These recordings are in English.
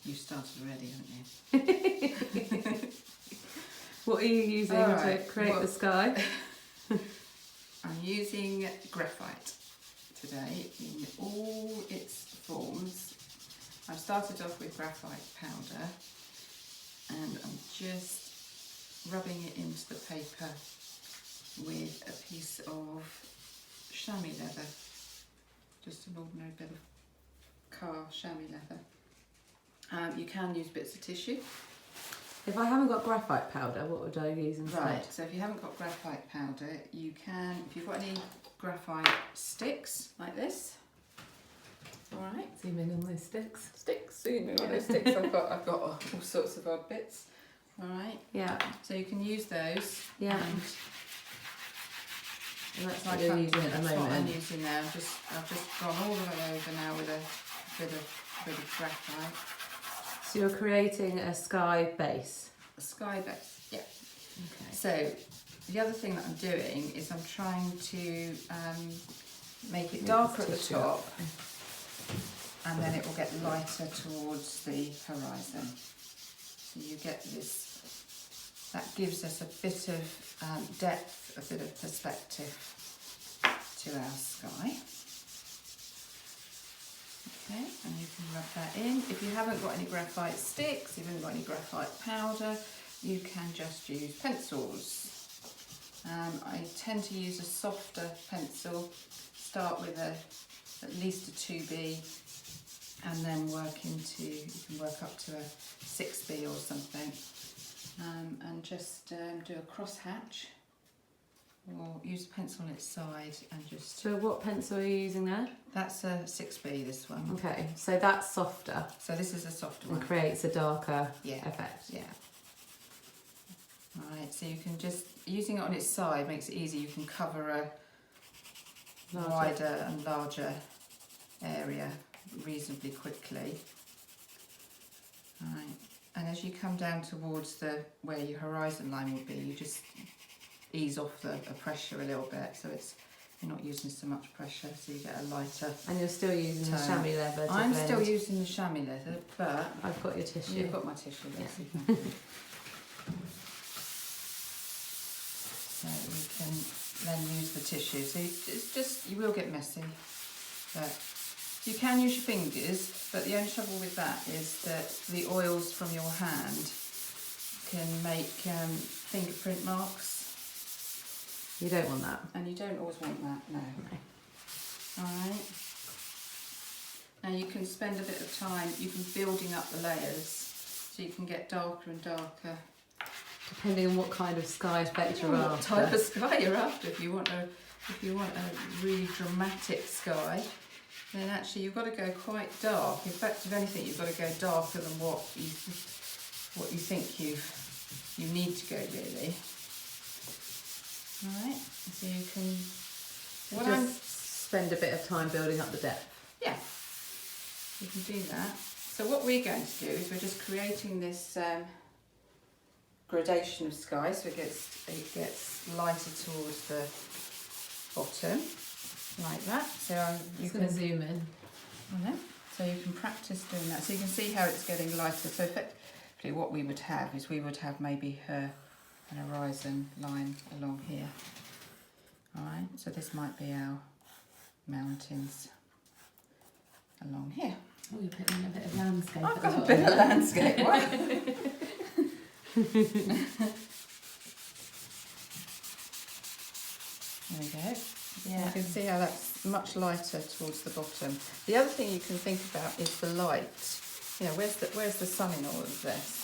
You started already, haven't you? What are you using to create the sky? I'm using graphite today in all its forms. I've started off with graphite powder and I'm just rubbing it into the paper with a piece of chamois leather, just an ordinary bit of car chamois leather. You can use bits of tissue. If I haven't got graphite powder, what would I use instead? Right, so if you haven't got graphite powder, you can, if you've got any graphite sticks like this, alright. Zoom in on those sticks. Zoom in on those sticks. I've got all sorts of odd bits. Alright. Yeah. So you can use those. Yeah. And that's what you're using at the moment. What I'm using now. I've just gone all the way over now with a bit of graphite. So you're creating a sky base? A sky base, yeah. Okay. So the other thing that I'm doing is I'm trying to make it darker at the top and then it will get lighter towards the horizon. So you get this, that gives us a bit of depth, a bit of perspective to our sky. Okay, and you can rub that in. If you haven't got any graphite sticks, if you haven't got any graphite powder, you can just use pencils. I tend to use a softer pencil, start with at least a 2B and then you can work up to a 6B or something, and just do a cross hatch or use a pencil on its side and just... So what pencil are you using there? That's a 6B, this one. Okay, so that's softer. So this is a softer one. And creates a darker effect. effect. Yeah. Alright, so you can just, using it on its side makes it easy. You can cover a wider and larger area reasonably quickly. Alright, and as you come down towards where your horizon line will be, you just ease off the pressure a little bit, so you're not using so much pressure, so you get a lighter. And you're still using the chamois leather to I'm blend. still using the chamois leather, but I've got your tissue. You've got my tissue, yes. Yeah. So we can then use the tissue. So it's just, you will get messy, but you can use your fingers, but the only trouble with that is that the oils from your hand can make fingerprint marks. You don't want that. And you don't always want that, no. Alright. Now you can spend a bit of time, you can building up the layers, so you can get darker and darker. Depending on what kind of sky effect you're after. What type of sky you're after. If you want a really dramatic sky, then actually you've got to go quite dark. In fact, if anything, you've got to go darker than what you think you need to go, really. Alright, so you can spend a bit of time building up the depth. Yeah, you can do that. So what we're going to do is we're just creating this gradation of sky, so it gets lighter towards the bottom, like that. So you can zoom in. So you can practice doing that. So you can see how it's getting lighter. So effectively, what we would have is maybe an horizon line along here. Alright, so this might be our mountains along here. Oh, you're putting in a bit of landscape. I've got a bit of landscape, right? There we go. Yeah. You can see how that's much lighter towards the bottom. The other thing you can think about is the light. You know, where's the sun in all of this?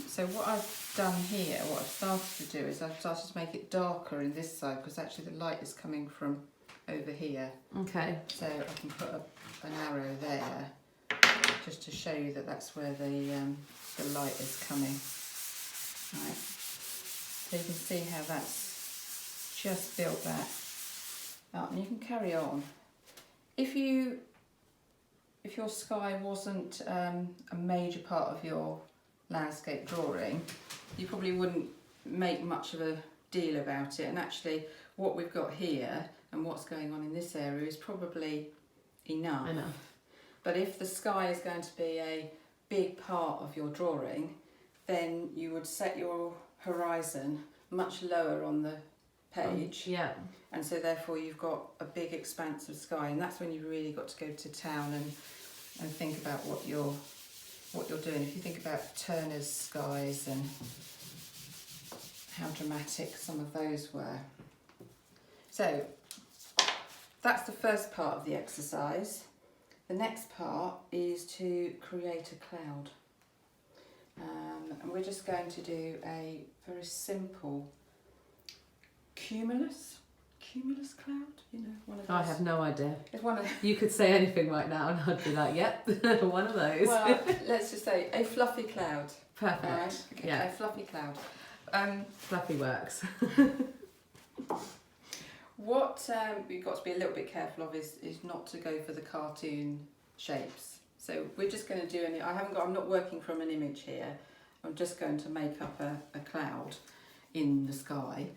So what I've done here, what I've started to do is I've started to make it darker in this side because actually the light is coming from over here. Okay. So I can put an arrow there just to show you that that's where the light is coming. Right. So you can see how that's just built that up, and you can carry on. If your sky wasn't a major part of your landscape drawing, you probably wouldn't make much of a deal about it, and actually what we've got here and what's going on in this area is probably enough. But if the sky is going to be a big part of your drawing, then you would set your horizon much lower on the page. Yeah. And so therefore you've got a big expanse of sky, and that's when you've really got to go to town and think about what you're doing. If you think about Turner's skies and how dramatic some of those were. So that's the first part of the exercise. The next part is to create a cloud. And we're just going to do a very simple cumulus cloud, you know, one of those. I have no idea. It's one of You could say anything right now and I'd be like, yep, one of those. well, let's just say a fluffy cloud. Perfect. All right? Okay, Yeah. a fluffy cloud. Fluffy works. What you've got to be a little bit careful of is not to go for the cartoon shapes. So we're just going to do I'm not working from an image here. I'm just going to make up a cloud in the sky.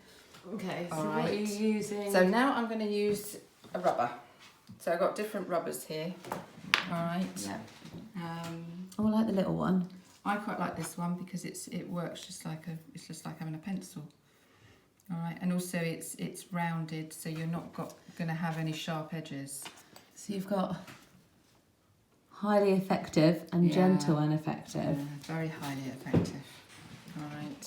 Okay, so All what right. are you using? So now I'm going to use a rubber. So I've got different rubbers here. All right. Yeah. Oh, I like the little one. I quite like this one because it works just like having a pencil. All right, and also it's rounded, so you're not going to have any sharp edges. So you've got highly effective and Yeah. gentle and effective. Yeah, very highly effective. All right.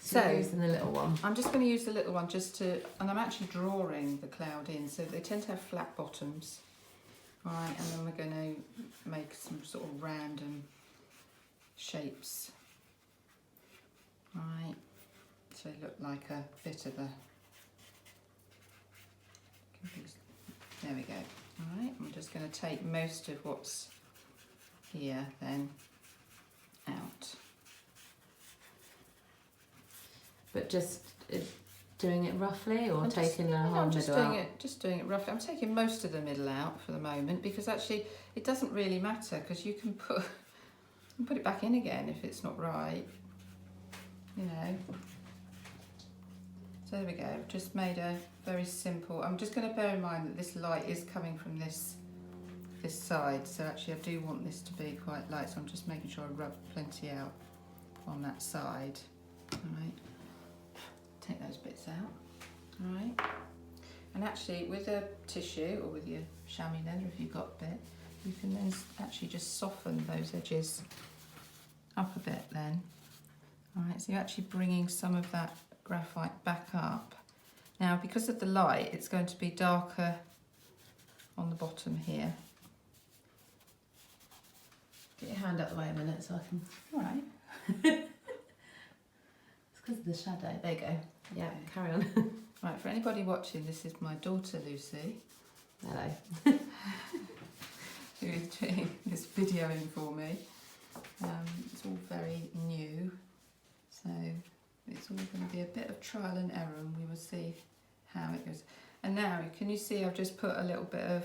So So you're using the little one. I'm just going to use the little one and I'm actually drawing the cloud in, so they tend to have flat bottoms. All right, and then we're going to make some sort of random shapes. All right, so they look like a bit of a. There we go. All right, I'm just going to take most of what's here then out. But just doing it roughly, or I'm taking the whole I'm just middle doing out? just doing it roughly. I'm taking most of the middle out for the moment because actually it doesn't really matter because you can put it back in again if it's not right. You know. So there we go. I've just made a very simple. I'm just going to bear in mind that this light is coming from this side. So actually I do want this to be quite light. So I'm just making sure I rub plenty out on that side. All right. Take those bits out. All right. And actually with a tissue or with your chamois leather, if you've got a bit, you can then actually just soften those edges up a bit then. All right, so you're actually bringing some of that graphite back up. Now, because of the light, it's going to be darker on the bottom here. Get your hand out the way a minute so I can... All right. It's because of the shadow. There you go. Yeah, Okay. carry on. Right, for anybody watching, this is my daughter Lucy, Hello. who is doing this videoing for me. It's all very new, so it's all going to be a bit of trial and error, and we will see how it goes. And now, can you see I've just put a little bit of...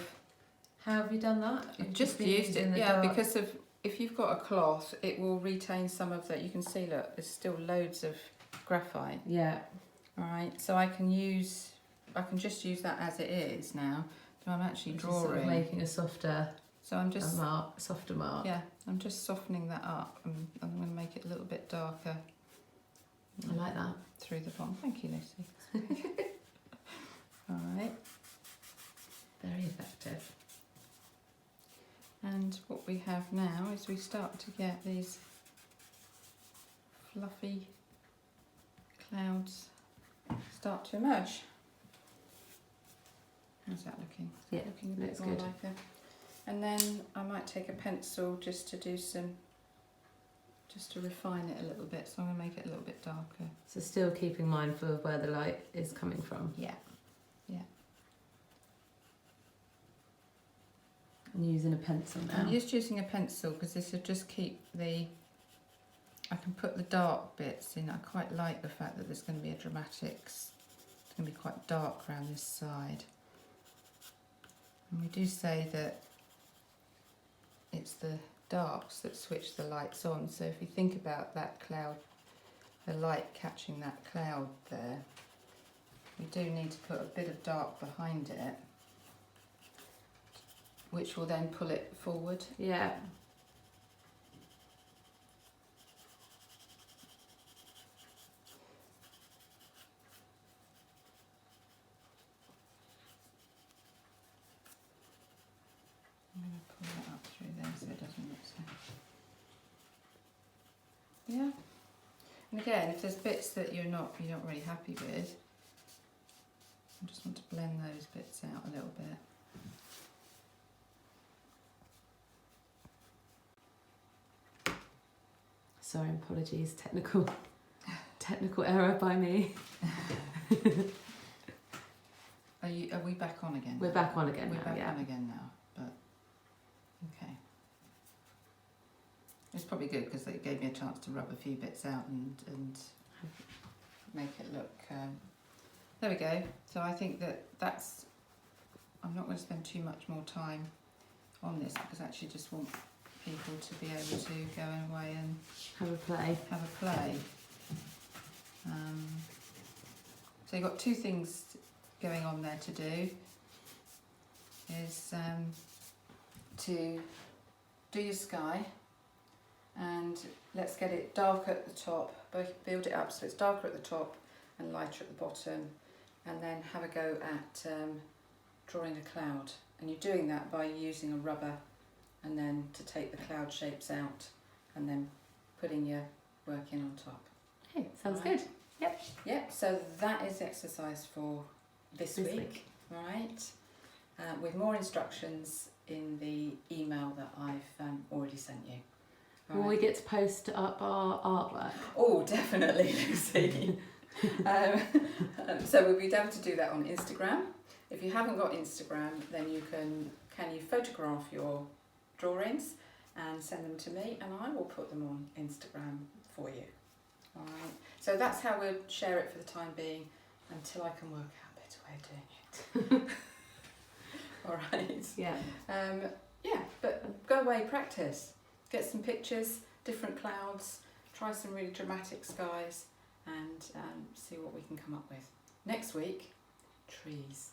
How have you done that? I've just been used using it, the yeah, dark- because of if you've got a cloth, it will retain some of that. You can see, look, there's still loads of graphite. Yeah. All right, so I can just use that as it is now. So I'm actually Which is sort of drawing. making a softer, So I'm just softer mark. yeah, I'm just softening that up, and I'm going to make it a little bit darker. I like that. Through the bottom. Thank you, Lucy. All right. Very effective. And what we have now is we start to get these fluffy clouds start to emerge. How's that looking? Yeah, Looking a bit looks more good. like a... And then I might take a pencil just to do some, just to refine it a little bit. So I'm going to make it a little bit darker. So still keeping mindful of where the light is coming from. Yeah. And using a pencil now. I'm just using a pencil because this will just keep the... I can put the dark bits in. I quite like the fact that there's going to be a dramatics. It's going to be quite dark around this side. And we do say that it's the darks that switch the lights on. So if you think about that cloud, the light catching that cloud there, we do need to put a bit of dark behind it. which will then pull it forward. Yeah. I'm going to pull that up through there so it doesn't look so. Yeah. And again, if there's bits that you're not really happy with, I just want to blend those bits out a little bit. Sorry, apologies, technical error by me. Are we back on again? We're back on again We're now, back yeah. on again now, but okay. It's probably good because it gave me a chance to rub a few bits out and make it look. There we go. So I think that's. I'm not going to spend too much more time on this because I actually just want people to be able to go away and Have a play. So you've got two things going on there to do. Is to do your sky, and let's get it dark at the top, build it up so it's darker at the top and lighter at the bottom, and then have a go at drawing a cloud. And you're doing that by using a rubber, and then to take the cloud shapes out and then putting your work in on top. Hey, sounds Right. good. Yep. Yep, so that is exercise for this week. Right, with more instructions in the email that I've already sent you. All Will we right. get to post up our artwork? Oh, definitely, Lucy. So we'll be able to do that on Instagram. If you haven't got Instagram, then you can you photograph your drawings and send them to me, and I will put them on Instagram for you. All right. So that's how we'll share it for the time being, until I can work out a better way of doing it. All right. Yeah. Yeah, but go away, practice. Get some pictures, different clouds, try some really dramatic skies, and see what we can come up with. Next week, trees.